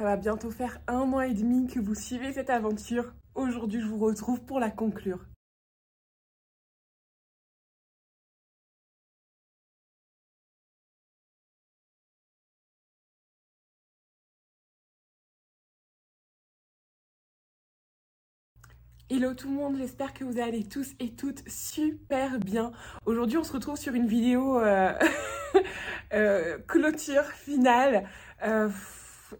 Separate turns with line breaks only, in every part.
Ça va bientôt faire 1 an et demi que vous suivez cette aventure. Aujourd'hui, je vous retrouve pour la conclure. Hello tout le monde, j'espère que vous allez tous et toutes super bien. Aujourd'hui, on se retrouve sur une vidéo clôture finale.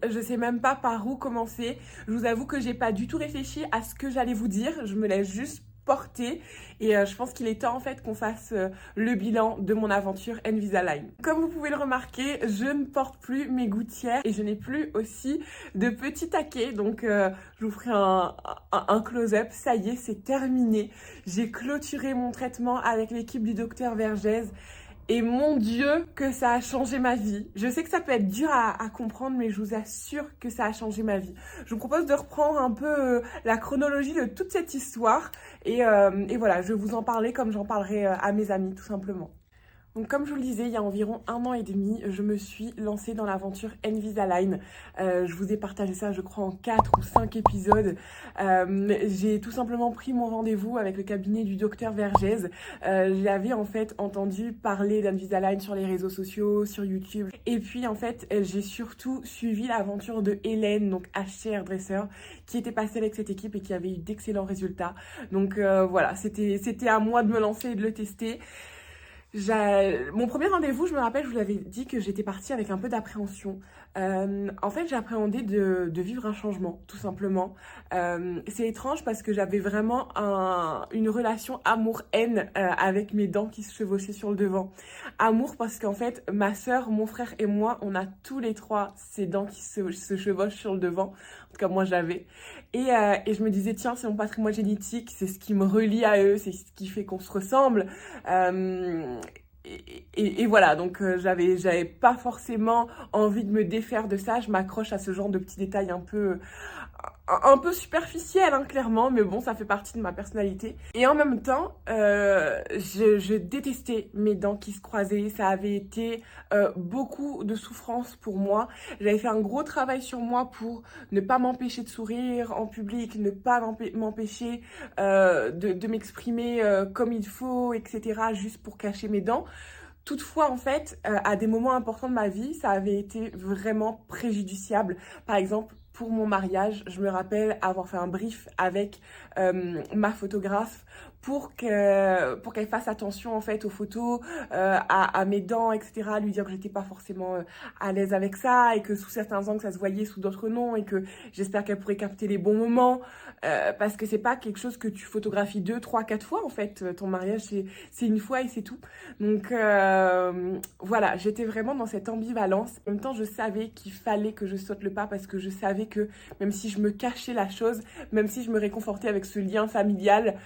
Je sais même pas par où commencer. Je vous avoue que j'ai pas du tout réfléchi à ce que j'allais vous dire. Je me laisse juste porter et je pense qu'il est temps en fait qu'on fasse le bilan de mon aventure Invisalign. Comme vous pouvez le remarquer, je ne porte plus mes gouttières et je n'ai plus aussi de petits taquets, donc je vous ferai un close-up. Ça y est, c'est terminé. J'ai clôturé mon traitement avec l'équipe du docteur Vergès. Et mon Dieu, que ça a changé ma vie. Je sais que ça peut être dur à comprendre, mais je vous assure que ça a changé ma vie. Je vous propose de reprendre un peu la chronologie de toute cette histoire. Et voilà, je vais vous en parler comme j'en parlerai à mes amis, tout simplement. Donc comme je vous le disais, il y a environ 1 an et demi, je me suis lancée dans l'aventure Invisalign. Je vous ai partagé ça, je crois, en 4 ou 5 épisodes. J'ai tout simplement pris mon rendez-vous avec le cabinet du docteur Vergès. J'avais en fait entendu parler d'Invisalign sur les réseaux sociaux, sur YouTube. Et puis en fait, j'ai surtout suivi l'aventure de Hélène, donc HC Hairdresser, qui était passée avec cette équipe et qui avait eu d'excellents résultats. Donc voilà, c'était à moi de me lancer et de le tester. Mon premier rendez-vous, je me rappelle, je vous avais dit que j'étais partie avec un peu d'appréhension. En fait, j'appréhendais de vivre un changement, tout simplement. C'est étrange parce que j'avais vraiment une relation amour-haine avec mes dents qui se chevauchaient sur le devant. Amour parce qu'en fait, ma sœur, mon frère et moi, on a tous les trois ces dents qui se chevauchent sur le devant. En tout cas, moi, j'avais. Et je me disais, tiens, c'est mon patrimoine génétique, c'est ce qui me relie à eux, c'est ce qui fait qu'on se ressemble. Et voilà, donc j'avais pas forcément envie de me défaire de ça. Je m'accroche à ce genre de petits détails un peu superficiels, hein, clairement, mais bon, ça fait partie de ma personnalité. Et en même temps, je détestais mes dents qui se croisaient. Ça avait été beaucoup de souffrance pour moi. J'avais fait un gros travail sur moi pour ne pas m'empêcher de sourire en public, ne pas m'empêcher de m'exprimer comme il faut, etc., juste pour cacher mes dents. Toutefois, en fait, à des moments importants de ma vie, ça avait été vraiment préjudiciable. Par exemple, pour mon mariage, je me rappelle avoir fait un brief avec ma photographe pour qu'elle fasse attention en fait aux photos, à mes dents, etc. Lui dire que j'étais pas forcément à l'aise avec ça et que sous certains angles ça se voyait, sous d'autres non, et que j'espère qu'elle pourrait capter les bons moments, parce que c'est pas quelque chose que tu photographies 2, 3, 4 fois en fait. Ton mariage c'est une fois et c'est tout. Donc voilà, j'étais vraiment dans cette ambivalence. En même temps, je savais qu'il fallait que je saute le pas parce que je savais que même si je me cachais la chose, même si je me réconfortais avec ce lien familial,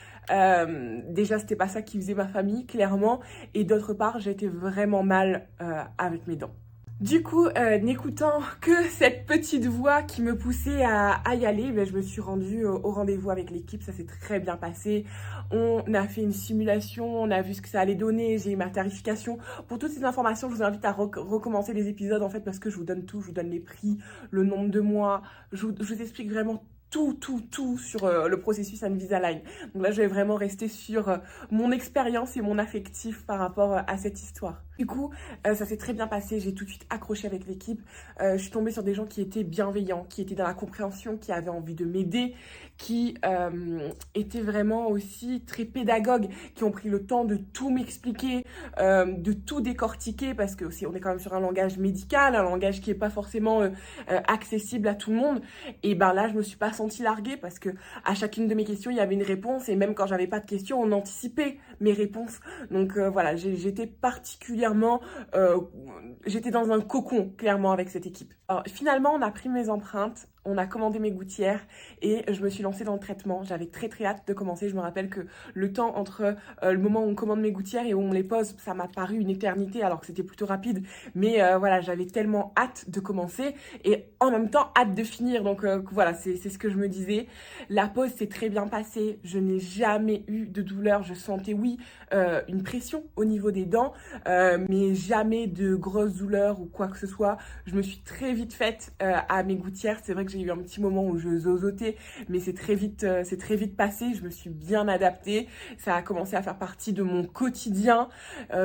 déjà c'était pas ça qui faisait ma famille, clairement, et d'autre part, j'étais vraiment mal avec mes dents. Du coup, n'écoutant que cette petite voix qui me poussait à y aller, ben, je me suis rendue au rendez-vous avec l'équipe. Ça s'est très bien passé. On a fait une simulation, on a vu ce que ça allait donner, j'ai eu ma tarification. Pour toutes ces informations, je vous invite à recommencer les épisodes en fait parce que je vous donne tout. Je vous donne les prix, le nombre de mois. Je vous explique vraiment tout sur le processus Invisalign. Donc là, je vais vraiment rester sur mon expérience et mon affectif par rapport à cette histoire. Du coup, ça s'est très bien passé, j'ai tout de suite accroché avec l'équipe. Je suis tombée sur des gens qui étaient bienveillants, qui étaient dans la compréhension, qui avaient envie de m'aider, qui étaient vraiment aussi très pédagogues, qui ont pris le temps de tout m'expliquer, de tout décortiquer, parce que aussi on est quand même sur un langage médical, un langage qui n'est pas forcément accessible à tout le monde. Et ben là, je me suis pas sentie larguée parce que à chacune de mes questions, il y avait une réponse, et même quand j'avais pas de questions, on anticipait mes réponses. Donc voilà, j'étais particulièrement, j'étais dans un cocon clairement avec cette équipe. Alors, finalement, on a pris mes empreintes on a commandé mes gouttières et je me suis lancée dans le traitement. J'avais très hâte de commencer. Je me rappelle que le temps entre le moment où on commande mes gouttières et où on les pose, ça m'a paru une éternité alors que c'était plutôt rapide. Mais voilà, j'avais tellement hâte de commencer et en même temps hâte de finir. Donc voilà, c'est ce que je me disais. La pause s'est très bien passée. Je n'ai jamais eu de douleur. Je sentais, oui, une pression au niveau des dents, mais jamais de grosses douleurs ou quoi que ce soit. Je me suis très vite faite à mes gouttières. C'est vrai que j'ai eu un petit moment où je zozotais, mais c'est très vite passé. Je me suis bien adaptée. Ça a commencé à faire partie de mon quotidien.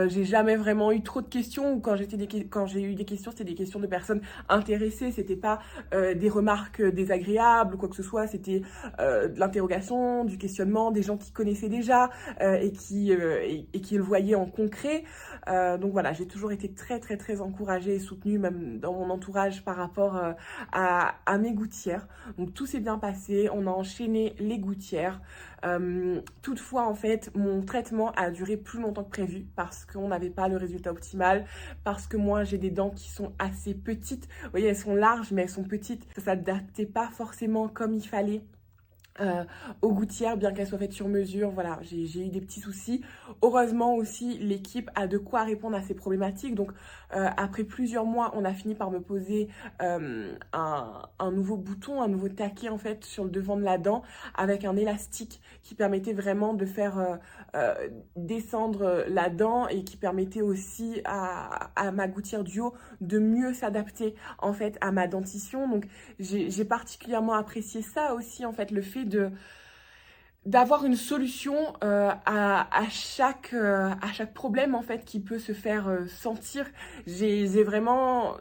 J'ai jamais vraiment eu trop de questions, ou quand j'ai eu des questions, c'était des questions de personnes intéressées. C'était pas des remarques désagréables ou quoi que ce soit. C'était de l'interrogation, du questionnement, des gens qui connaissaient déjà et qui le voyaient en concret. Donc voilà, j'ai toujours été très encouragée et soutenue, même dans mon entourage, par rapport à mes gouttières. Donc tout s'est bien passé, on a enchaîné les gouttières. Toutefois, en fait, mon traitement a duré plus longtemps que prévu parce qu'on n'avait pas le résultat optimal, parce que moi, j'ai des dents qui sont assez petites. Vous voyez, elles sont larges, mais elles sont petites. Ça s'adaptait pas forcément comme il fallait. Aux gouttières, bien qu'elles soient faites sur mesure. Voilà, j'ai eu des petits soucis. Heureusement aussi, l'équipe a de quoi répondre à ces problématiques. Donc après plusieurs mois, on a fini par me poser un nouveau bouton, un nouveau taquet en fait sur le devant de la dent, avec un élastique qui permettait vraiment de faire descendre la dent, et qui permettait aussi à ma gouttière du haut de mieux s'adapter en fait à ma dentition. Donc j'ai particulièrement apprécié ça aussi, en fait, le fait d'avoir une solution à chaque problème en fait qui peut se faire sentir. J'ai vraiment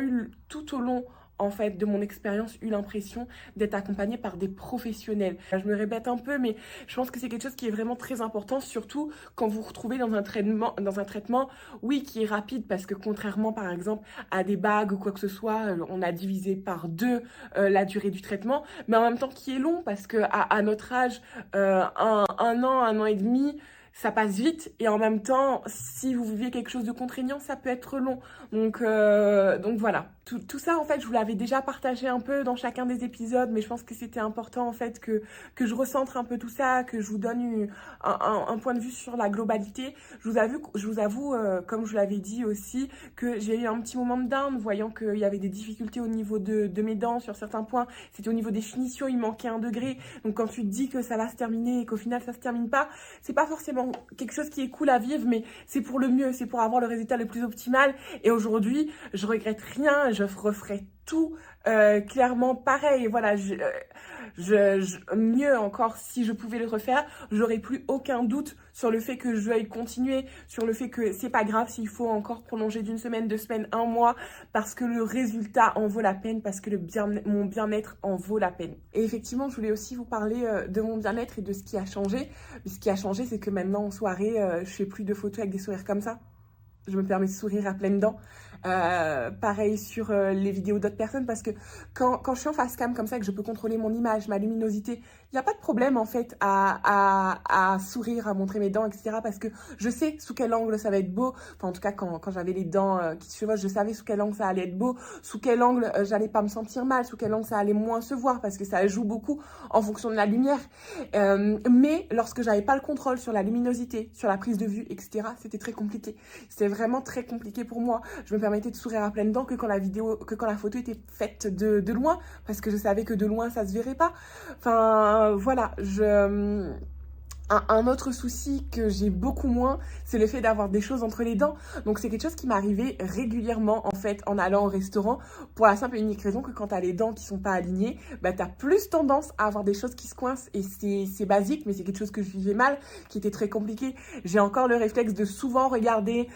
eu tout au long en fait de mon expérience eu l'impression d'être accompagnée par des professionnels. Je me répète un peu, mais je pense que c'est quelque chose qui est vraiment très important, surtout quand vous vous retrouvez dans un traitement, oui, qui est rapide, parce que contrairement par exemple à des bagues ou quoi que ce soit, on a divisé par 2 la durée du traitement, mais en même temps qui est long, parce que à notre âge, un an et demi, ça passe vite, et en même temps, si vous vivez quelque chose de contraignant, ça peut être long. Donc voilà, tout ça en fait, je vous l'avais déjà partagé un peu dans chacun des épisodes, mais je pense que c'était important en fait que je recentre un peu tout ça, que je vous donne un point de vue sur la globalité. Je vous avoue, comme je vous l'avais dit aussi, que j'ai eu un petit moment de down, voyant qu'il y avait des difficultés au niveau de mes dents sur certains points. C'était au niveau des finitions, il manquait 1 degré. Donc quand tu te dis que ça va se terminer et qu'au final ça se termine pas, c'est pas forcément quelque chose qui est cool à vivre, mais c'est pour le mieux, c'est pour avoir le résultat le plus optimal. Et aujourd'hui, je regrette rien, je referai tout clairement pareil. Voilà, mieux encore, si je pouvais le refaire, j'aurais plus aucun doute sur le fait que je veuille continuer, sur le fait que c'est pas grave s'il faut encore prolonger d'1 semaine, 2 semaines, 1 mois, parce que le résultat en vaut la peine, parce que mon bien-être en vaut la peine. Et effectivement, je voulais aussi vous parler de mon bien-être et de ce qui a changé. Mais ce qui a changé, c'est que maintenant en soirée, je fais plus de photos avec des sourires comme ça. Je me permets de sourire à pleines dents. Pareil sur les vidéos d'autres personnes, parce que quand je suis en face cam comme ça, que je peux contrôler mon image, ma luminosité, il n'y a pas de problème en fait à sourire, à montrer mes dents, etc. Parce que je sais sous quel angle ça va être beau. Enfin, en tout cas, quand j'avais les dents qui se chevauchent, je savais sous quel angle ça allait être beau, sous quel angle j'allais pas me sentir mal, sous quel angle ça allait moins se voir, parce que ça joue beaucoup en fonction de la lumière. Mais lorsque j'avais pas le contrôle sur la luminosité, sur la prise de vue, etc., c'était très compliqué. C'était vraiment très compliqué pour moi. Je me permettais de sourire à pleines dents que quand la photo était faite de loin, parce que je savais que de loin ça se verrait pas. Enfin voilà, un autre souci que j'ai beaucoup moins, c'est le fait d'avoir des choses entre les dents. Donc c'est quelque chose qui m'arrivait régulièrement en fait en allant au restaurant, pour la simple et unique raison que quand t'as les dents qui sont pas alignées, bah t'as plus tendance à avoir des choses qui se coincent, et c'est basique, mais c'est quelque chose que je vivais mal, qui était très compliqué. J'ai encore le réflexe de souvent regarder,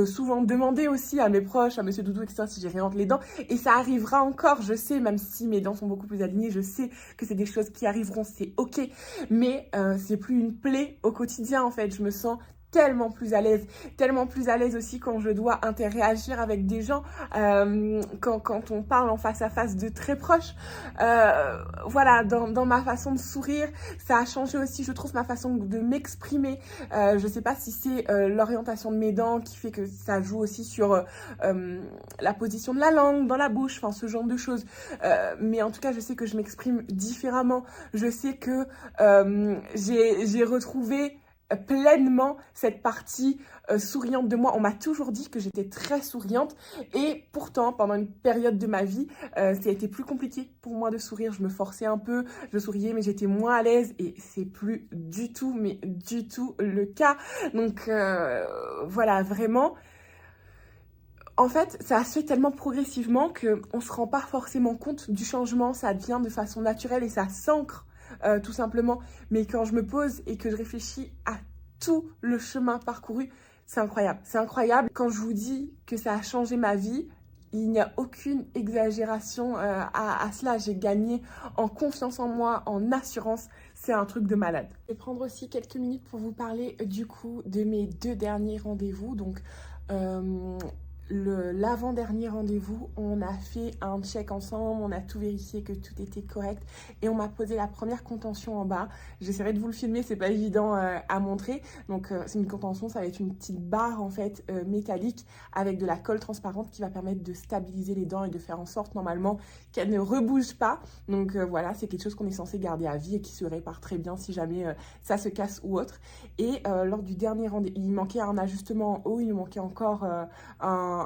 souvent demander aussi à mes proches, à monsieur Doudou, etc., si j'ai rien entre les dents, et ça arrivera encore, je sais, même si mes dents sont beaucoup plus alignées, je sais que c'est des choses qui arriveront, c'est ok, mais c'est plus une plaie au quotidien en fait. Je me sens tellement plus à l'aise aussi quand je dois interagir avec des gens, quand on parle en face à face de très proches. Voilà, dans ma façon de sourire, ça a changé aussi, je trouve, ma façon de m'exprimer. Je sais pas si c'est l'orientation de mes dents qui fait que ça joue aussi sur la position de la langue dans la bouche, enfin ce genre de choses. Mais en tout cas, je sais que je m'exprime différemment. Je sais que j'ai retrouvé pleinement cette partie souriante de moi. On m'a toujours dit que j'étais très souriante et pourtant pendant une période de ma vie ça a été plus compliqué pour moi de sourire. Je me forçais un peu, je souriais mais j'étais moins à l'aise et c'est plus du tout, mais du tout le cas. Donc voilà, vraiment. En fait, ça se fait tellement progressivement qu'on ne se rend pas forcément compte du changement, ça devient de façon naturelle et ça s'ancre tout simplement. Mais quand je me pose et que je réfléchis à tout le chemin parcouru, c'est incroyable. C'est incroyable. Quand je vous dis que ça a changé ma vie, il n'y a aucune exagération à cela. J'ai gagné en confiance en moi, en assurance. C'est un truc de malade. Je vais prendre aussi quelques minutes pour vous parler du coup de mes 2 derniers rendez-vous. Donc, l'avant-dernier rendez-vous, on a fait un check ensemble, on a tout vérifié que tout était correct et on m'a posé la première contention en bas. J'essaierai de vous le filmer, c'est pas évident à montrer. Donc c'est une contention, ça va être une petite barre en fait métallique avec de la colle transparente qui va permettre de stabiliser les dents et de faire en sorte normalement qu'elles ne rebougent pas. Donc voilà, c'est quelque chose qu'on est censé garder à vie et qui se répare très bien si jamais ça se casse ou autre. Et lors du dernier rendez-vous, il manquait un ajustement en haut, il manquait encore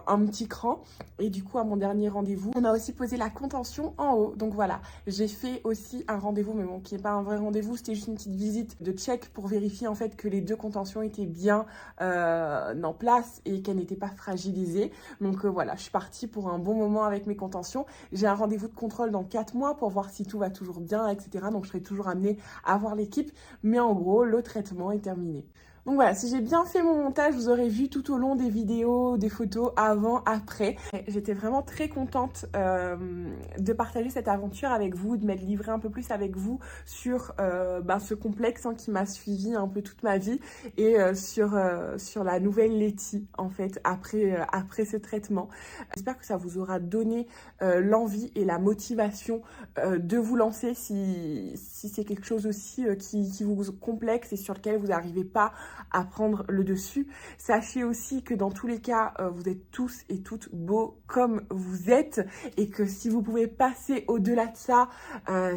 un petit cran et du coup à mon dernier rendez-vous on a aussi posé la contention en haut. Donc voilà, j'ai fait aussi un rendez-vous, mais bon, qui n'est pas un vrai rendez-vous, c'était juste une petite visite de check pour vérifier en fait que les 2 contentions étaient bien en place et qu'elles n'étaient pas fragilisées. Donc voilà, je suis partie pour un bon moment avec mes contentions. J'ai un rendez-vous de contrôle dans 4 mois pour voir si tout va toujours bien, etc. Donc je serai toujours amenée à voir l'équipe, mais en gros le traitement est terminé. Donc voilà, si j'ai bien fait mon montage, vous aurez vu tout au long des vidéos, des photos avant, après. J'étais vraiment très contente de partager cette aventure avec vous, de m'être livrée un peu plus avec vous sur ce complexe qui m'a suivi un peu toute ma vie et sur la nouvelle Letty en fait après ce traitement. J'espère que ça vous aura donné l'envie et la motivation de vous lancer si c'est quelque chose aussi qui vous complexe et sur lequel vous n'arrivez pas à prendre le dessus. Sachez aussi que dans tous les cas, vous êtes tous et toutes beaux comme vous êtes et que si vous pouvez passer au-delà de ça,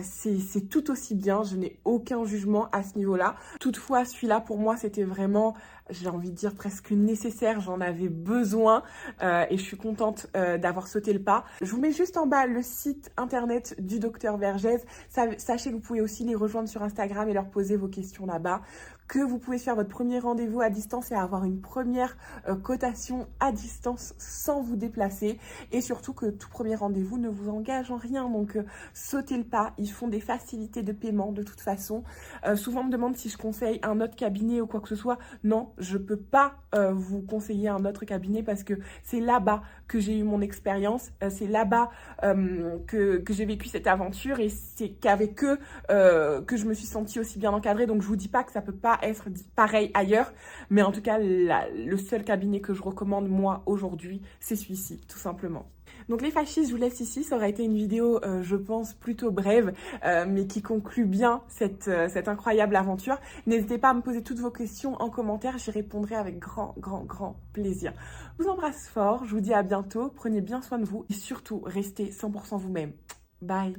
c'est tout aussi bien. Je n'ai aucun jugement à ce niveau-là. Toutefois, celui-là, pour moi, c'était vraiment, j'ai envie de dire presque nécessaire. J'en avais besoin et je suis contente d'avoir sauté le pas. Je vous mets juste en bas le site internet du docteur Vergès. Sachez que vous pouvez aussi les rejoindre sur Instagram et leur poser vos questions là-bas. Que vous pouvez faire votre premier rendez-vous à distance et avoir une première cotation à distance sans vous déplacer. Et surtout que tout premier rendez-vous ne vous engage en rien. Donc sautez le pas, ils font des facilités de paiement de toute façon. Souvent on me demande si je conseille un autre cabinet ou quoi que ce soit. Non, je peux pas vous conseiller un autre cabinet parce que c'est là-bas que j'ai eu mon expérience. C'est là-bas que j'ai vécu cette aventure et c'est qu'avec eux que je me suis sentie aussi bien encadrée. Donc je vous dis pas que ça peut pas être pareil ailleurs, mais en tout cas le seul cabinet que je recommande moi aujourd'hui, c'est celui-ci tout simplement. Donc les fâchis, je vous laisse ici. Ça aurait été une vidéo, je pense, plutôt brève, mais qui conclut bien cette incroyable aventure. N'hésitez pas à me poser toutes vos questions en commentaire. J'y répondrai avec grand plaisir. Je vous embrasse fort. Je vous dis à bientôt. Prenez bien soin de vous et surtout, restez 100% vous-même. Bye.